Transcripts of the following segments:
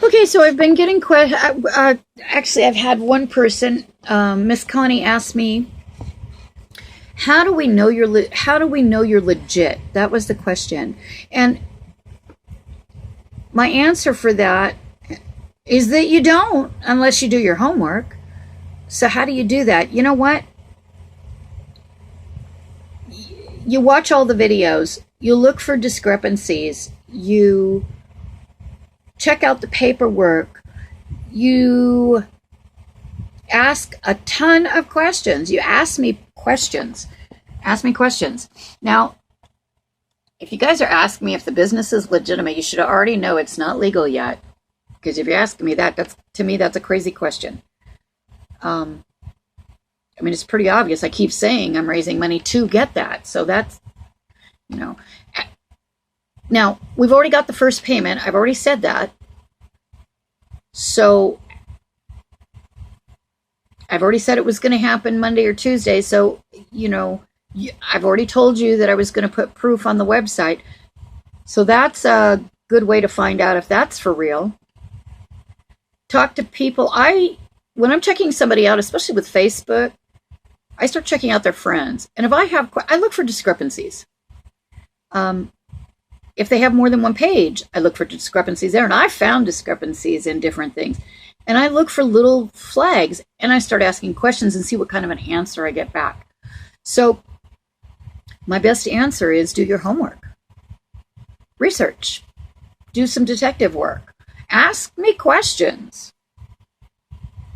Okay, so I've been getting actually, I've had one person, Miss Connie, asked me, how do we know you're legit? That was the question, and my answer for that is that you don't unless you do your homework. So how do you do that? You know what? You watch all the videos, you look for discrepancies, you check out the paperwork, you ask a ton of questions. You ask me questions. Ask me questions. Now, if you guys are asking me if the business is legitimate, you should already know it's not legal yet. Because if you're asking me that, that's a crazy question. I mean, it's pretty obvious. I keep saying I'm raising money to get that. So that's, you know. Now, we've already got the first payment. I've already said that. So I've already said it was going to happen Monday or Tuesday. So, I've already told you that I was going to put proof on the website. So that's a good way to find out if that's for real. Talk to people. When I'm checking somebody out, especially with Facebook, I start checking out their friends. And if I look for discrepancies. If they have more than one page, I look for discrepancies there. And I found discrepancies in different things. And I look for little flags and I start asking questions and see what kind of an answer I get back. So my best answer is do your homework. Research. Do some detective work. Ask me questions.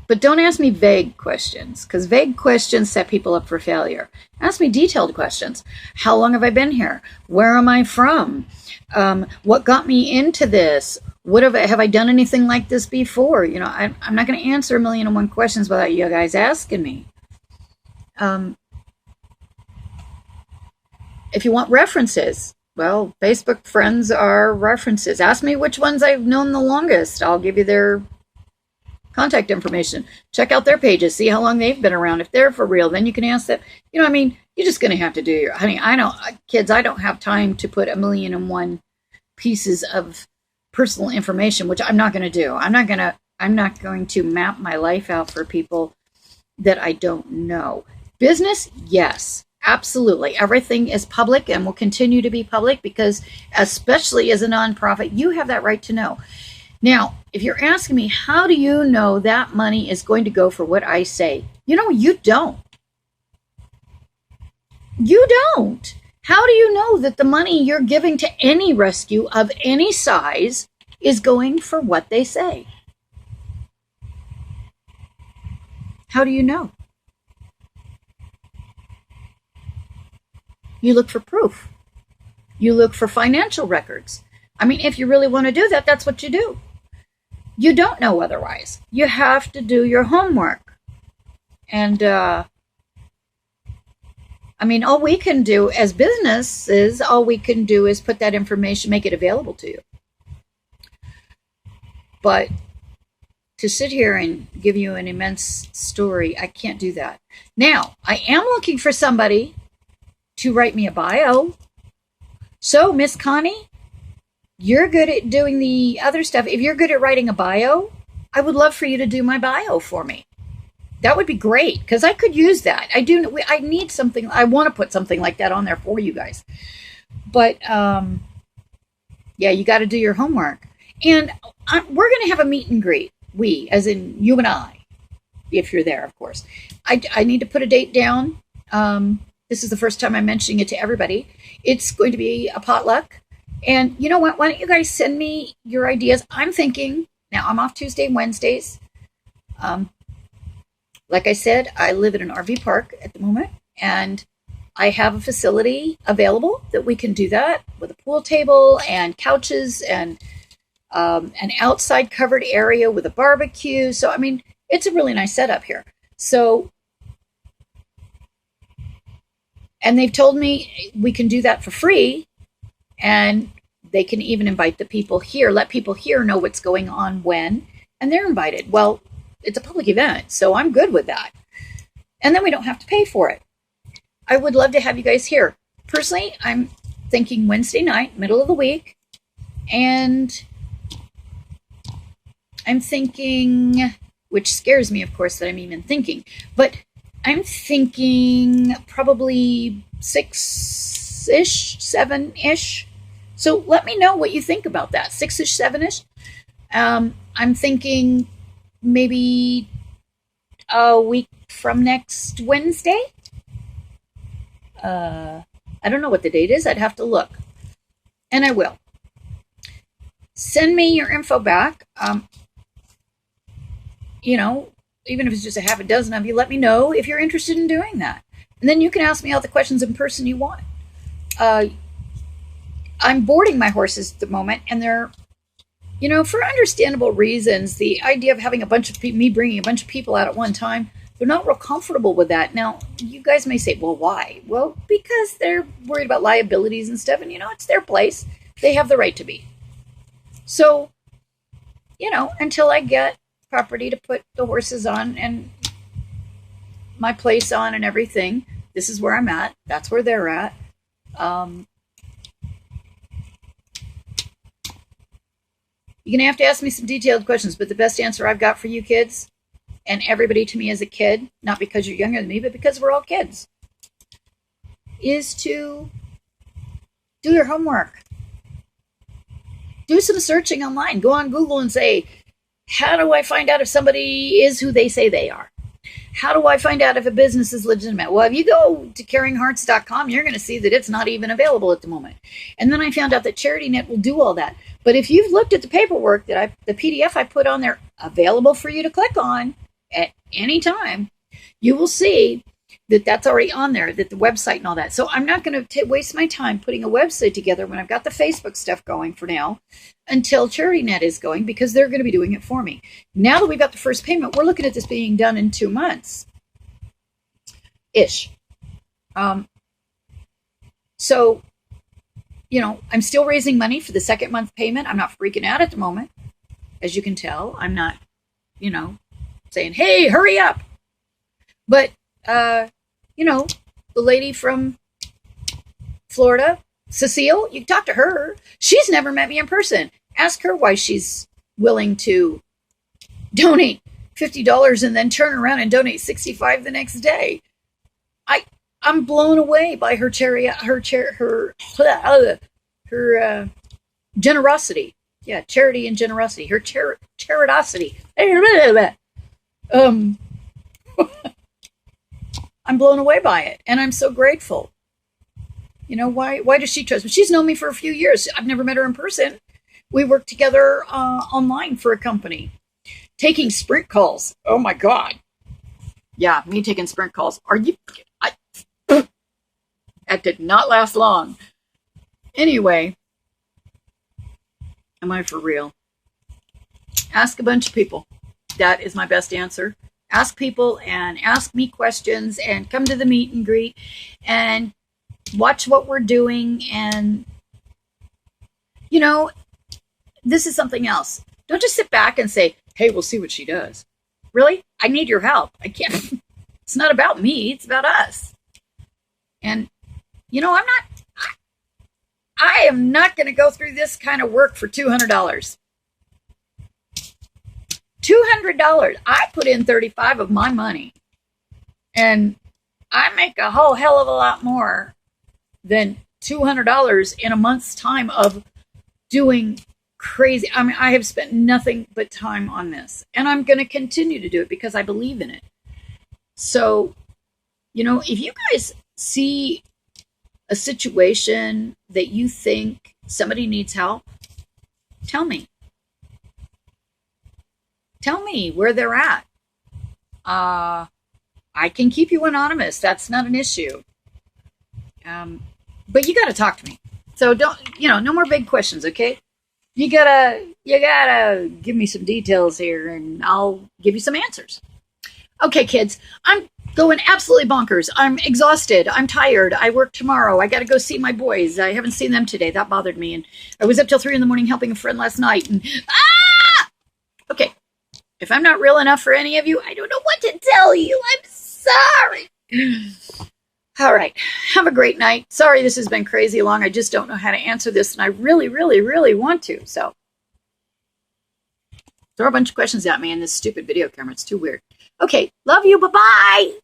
But don't ask me vague questions, because vague questions set people up for failure. Ask me detailed questions. How long have I been here? Where am I from? What got me into this? Have I done anything like this before? I'm not going to answer 1,000,001 questions without you guys asking me. If you want references, well, Facebook friends are references. Ask me which ones I've known the longest. I'll give you their contact information. Check out their pages. See how long they've been around. If they're for real, then you can ask them. You're just going to have to do your. Kids, I don't have time to put 1,000,001 pieces of personal information, which I'm not going to do. I'm not going to map my life out for people that I don't know. Business, yes, absolutely. Everything is public and will continue to be public because, especially as a nonprofit, you have that right to know. Now, if you're asking me, how do you know that money is going to go for what I say? You don't. You don't. How do you know that the money you're giving to any rescue of any size is going for what they say? How do you know? You look for proof. You look for financial records. If you really want to do that, that's what you do. You don't know otherwise. You have to do your homework. And, all we can do as businesses, is put that information, make it available to you. But to sit here and give you an immense story, I can't do that. Now, I am looking for somebody to write me a bio. So, Miss Connie, you're good at doing the other stuff. If you're good at writing a bio, I would love for you to do my bio for me. That would be great because I could use that. I need something. I want to put something like that on there for you guys. But yeah, you got to do your homework. And we're going to have a meet and greet. We, as in you and I, if you're there, of course. I need to put a date down. This is the first time I'm mentioning it to everybody. It's going to be a potluck. And you know what? Why don't you guys send me your ideas? I'm thinking, now I'm off Tuesday and Wednesdays. Like I said, I live in an RV park at the moment, and I have a facility available that we can do that with a pool table and couches and an outside covered area with a barbecue. So, it's a really nice setup here. So, and they've told me we can do that for free. And they can even invite the people here, let people here know what's going on when, and they're invited. Well, it's a public event, so I'm good with that. And then we don't have to pay for it. I would love to have you guys here. Personally, I'm thinking Wednesday night, middle of the week, and I'm thinking, which scares me, of course, that I'm even thinking, but I'm thinking probably 6-ish, 7-ish. So let me know what you think about that. 6-ish, 7-ish. I'm thinking maybe a week from next Wednesday. I don't know what the date is. I'd have to look. And I will. Send me your info back. Even if it's just a half a dozen of you, let me know if you're interested in doing that. And then you can ask me all the questions in person you want. I'm boarding my horses at the moment, and they're, for understandable reasons, the idea of having me bringing a bunch of people out at one time, they're not real comfortable with that. Now, you guys may say, well, why? Well, because they're worried about liabilities and stuff, and, it's their place. They have the right to be. So, until I get property to put the horses on and my place on and everything, this is where I'm at. That's where they're at. You're going to have to ask me some detailed questions, but the best answer I've got for you kids and everybody to me as a kid, not because you're younger than me, but because we're all kids, is to do your homework. Do some searching online. Go on Google and say, how do I find out if somebody is who they say they are? How do I find out if a business is legitimate? Well, if you go to caringhearts.com, you're going to see that it's not even available at the moment. And then I found out that CharityNet will do all that. But if you've looked at the paperwork the PDF I put on there, available for you to click on at any time, you will see that that's already on there, that the website and all that. So I'm not going to waste my time putting a website together when I've got the Facebook stuff going for now until CharityNet is going, because they're going to be doing it for me. Now that we've got the first payment, we're looking at this being done in 2 months-ish. So, I'm still raising money for the second month payment. I'm not freaking out at the moment. As you can tell, I'm not, saying, hey, hurry up. But, the lady from Florida, Cecile, you can talk to her. She's never met me in person. Ask her why she's willing to donate $50 and then turn around and donate $65 the next day. I'm blown away by her generosity. Yeah, charity and generosity. Her charitosity. I'm blown away by it, and I'm so grateful. Why does she trust me? She's known me for a few years. I've never met her in person. We worked together online for a company, taking Sprint calls. Oh my God. Yeah, me taking Sprint calls. That did not last long. Anyway, am I for real? Ask a bunch of people. That is my best answer. Ask people and ask me questions and come to the meet and greet and watch what we're doing. And, this is something else. Don't just sit back and say, hey, we'll see what she does. Really? I need your help. I can't. It's not about me. It's about us. And, I am not going to go through this kind of work for $200. $200. I put in $35 of my money, and I make a whole hell of a lot more than $200 in a month's time of doing crazy. I have spent nothing but time on this, and I'm going to continue to do it because I believe in it. So, if you guys see a situation that you think somebody needs help, tell me. Tell me where they're at. I can keep you anonymous. That's not an issue. But you got to talk to me. So don't, no more big questions, okay? You gotta give me some details here and I'll give you some answers. Okay, kids, I'm going absolutely bonkers. I'm exhausted. I'm tired. I work tomorrow. I got to go see my boys. I haven't seen them today. That bothered me. And I was up till 3 a.m. helping a friend last night. And okay. If I'm not real enough for any of you, I don't know what to tell you. I'm sorry. All right. Have a great night. Sorry this has been crazy long. I just don't know how to answer this, and I really, really, really want to. So throw a bunch of questions at me in this stupid video camera. It's too weird. Okay, love you. Bye-bye.